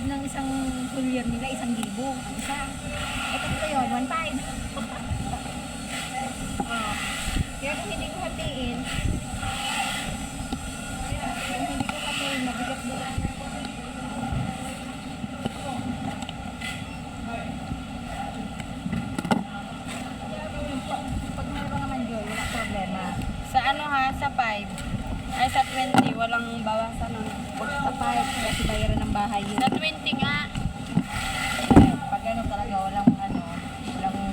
loob ng isang full year nila, 1,000 ang isa. Ito ko yun, 1,500. Kaya kung hindi ko hatiin, mabigat nila. Pag meron naman Joy, wala problema. Sa ano ha? Sa 5. Ay, sa 20. Walang bawasan nun. Sa 5, kasi bayaran ng bahay yun. Sa 20 nga. Pag ano talaga, walang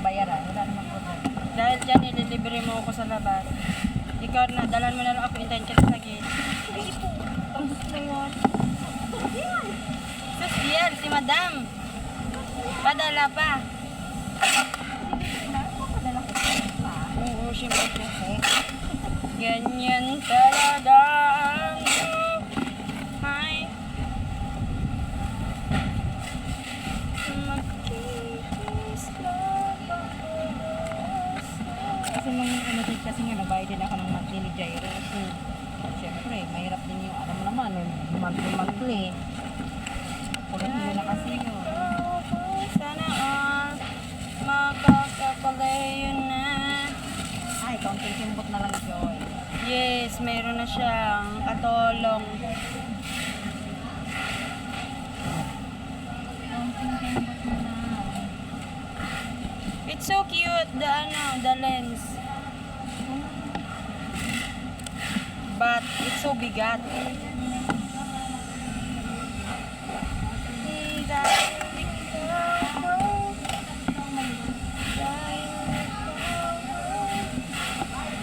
bayaran, wala namang problema. Dahil dyan, ililibre mo ako sa labas. Ikaw na, dalan mo na lang ako intention sa gate. Ay, ito. Ang gusto na yun. Yan. Sus, yan, si madam. Padala pa. Padala ko pa. Oo, siyempre. Ganyan talaga ang buhay. Kasi mga ano din kasi nga nagbayad din ako ng monthly ni Jairo. Siyempre, mahirap din yung alam mo naman, monthly. Kulit nyo na kasi yun. Sana all makakapalayo na. Ay, kaunting simbot na lang, Joy. Yes, meron na siyang katolong. Kaunting simbot na lang. It's so cute, the lens. But it's so bigat.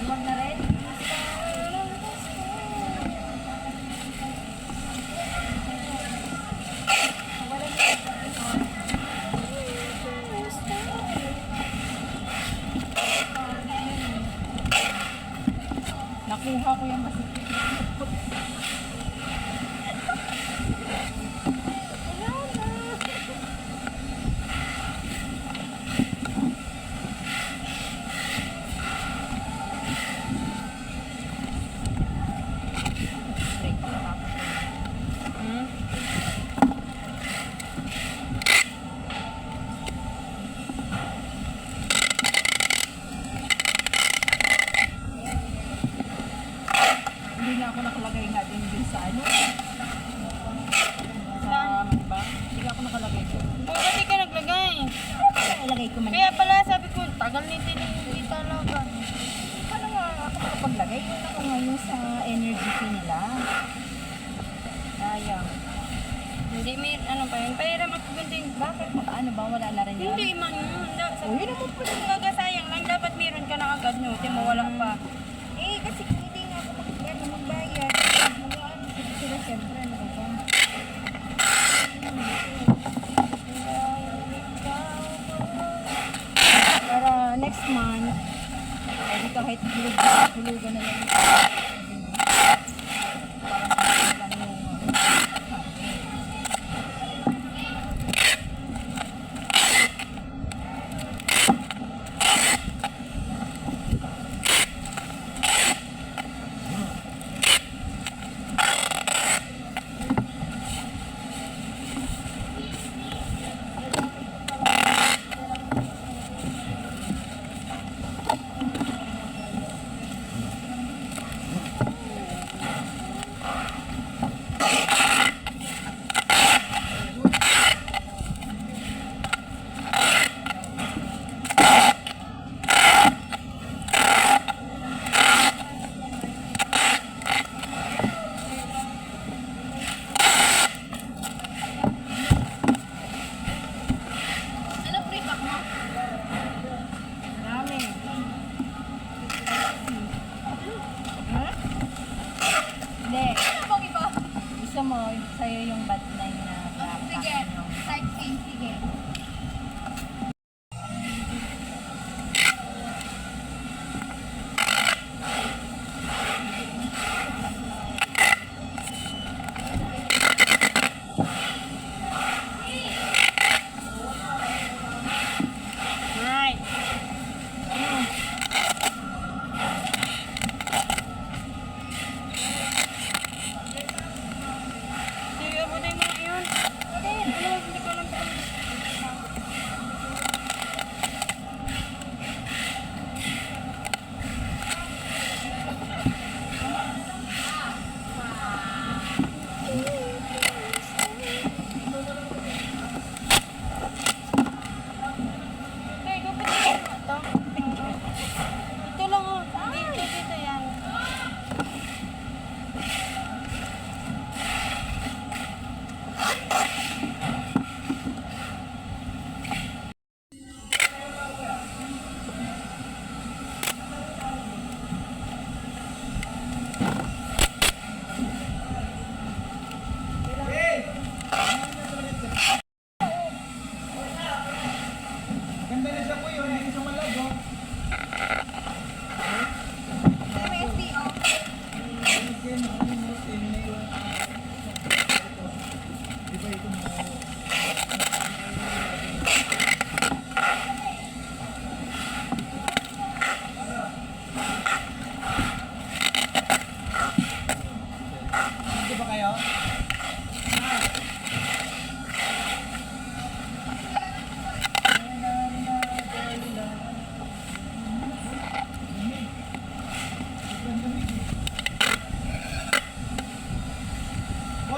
Huwag na rin. Nakuha ko yung masikip. Hindi na ako nakalagay nga din sa ano. Sa ba? Hindi ako nakalagay doon. Oh, ba't di ka naglagay? Ilagay ko man. Kaya pala sabi ko, tagal ni Tiningi talaga. Paano nga ako makapaglagay? Yun ako ngayon sa energy fee nila. Sayang. Hindi, may ano pa yun. Pahiram ako gunting. Bakit? Ano ba? Wala na rin yun? Hindi man yun. Oh, yun naman po. Sayang lang. Dapat meron ka na agad nyo. Di mo wala pa. Eh, kasi kung hindi nga ako magbayad, mag-ano sila siyempre. Ano ba? Para next month, hindi kahit hulugan na lang. Parang lang yung gusto mo, sa'yo yung bat na yun na Sige, type C, sige. Right. Sige, abutin mo na yun.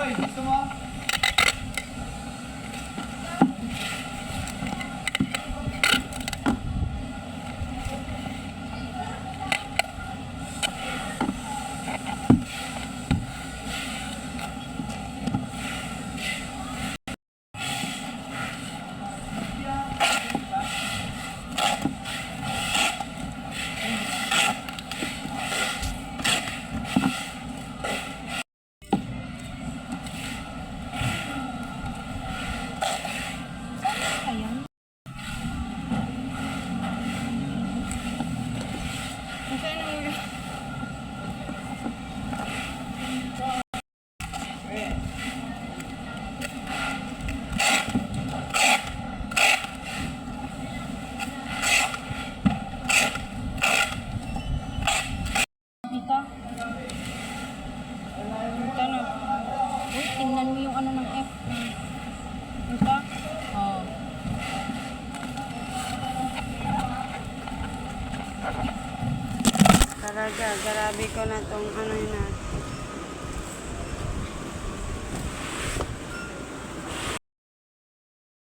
Gusto mo? Ayan. Kasi ano, ito. Ito no. Uy, tingnan mo yung ano ng F. Ito. Oh. Talaga, grabe ko na tong ano yun na.